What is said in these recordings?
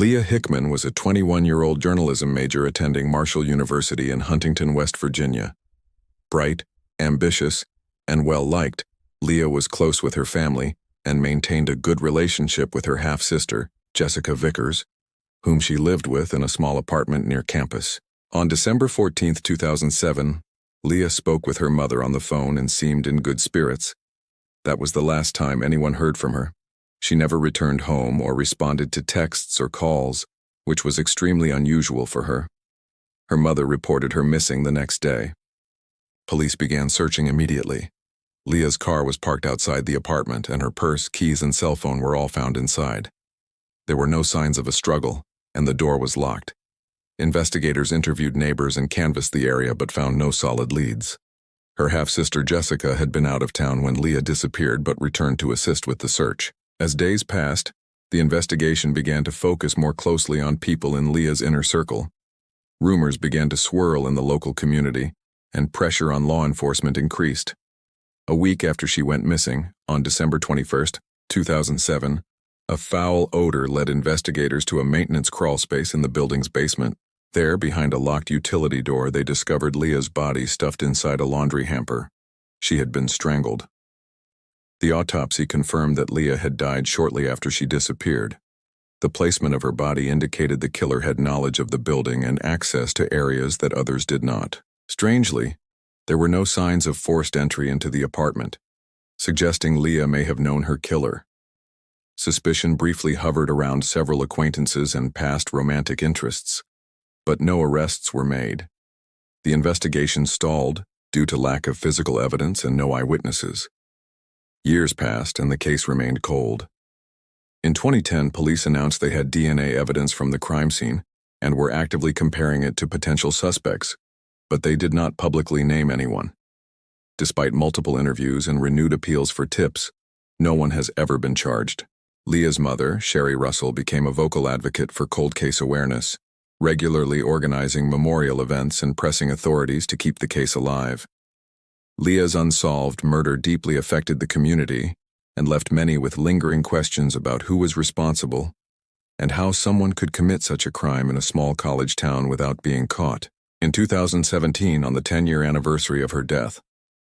Leah Hickman was a 21-year-old journalism major attending Marshall University in Huntington, West Virginia. Bright, ambitious, and well-liked, Leah was close with her family and maintained a good relationship with her half-sister, Jessica Vickers, whom she lived with in a small apartment near campus. On December 14, 2007, Leah spoke with her mother on the phone and seemed in good spirits. That was the last time anyone heard from her. She never returned home or responded to texts or calls, which was extremely unusual for her. Her mother reported her missing the next day. Police began searching immediately. Leah's car was parked outside the apartment, and her purse, keys, and cell phone were all found inside. There were no signs of a struggle, and the door was locked. Investigators interviewed neighbors and canvassed the area but found no solid leads. Her half-sister Jessica had been out of town when Leah disappeared but returned to assist with the search. As days passed, the investigation began to focus more closely on people in Leah's inner circle. Rumors began to swirl in the local community, and pressure on law enforcement increased. A week after she went missing, on December 21, 2007, a foul odor led investigators to a maintenance crawl space in the building's basement. There, behind a locked utility door, they discovered Leah's body stuffed inside a laundry hamper. She had been strangled. The autopsy confirmed that Leah had died shortly after she disappeared. The placement of her body indicated the killer had knowledge of the building and access to areas that others did not. Strangely, there were no signs of forced entry into the apartment, suggesting Leah may have known her killer. Suspicion briefly hovered around several acquaintances and past romantic interests, but no arrests were made. The investigation stalled due to lack of physical evidence and no eyewitnesses. Years passed and the case remained cold. In 2010, police announced they had DNA evidence from the crime scene and were actively comparing it to potential suspects, but they did not publicly name anyone. Despite multiple interviews and renewed appeals for tips, no one has ever been charged. Leah's mother, Sherry Russell, became a vocal advocate for cold case awareness, regularly organizing memorial events and pressing authorities to keep the case alive. Leah's unsolved murder deeply affected the community and left many with lingering questions about who was responsible and how someone could commit such a crime in a small college town without being caught. In 2017, on the 10-year anniversary of her death,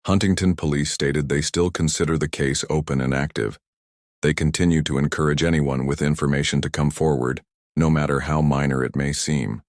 Huntington police stated they still consider the case open and active. They continue to encourage anyone with information to come forward, no matter how minor it may seem.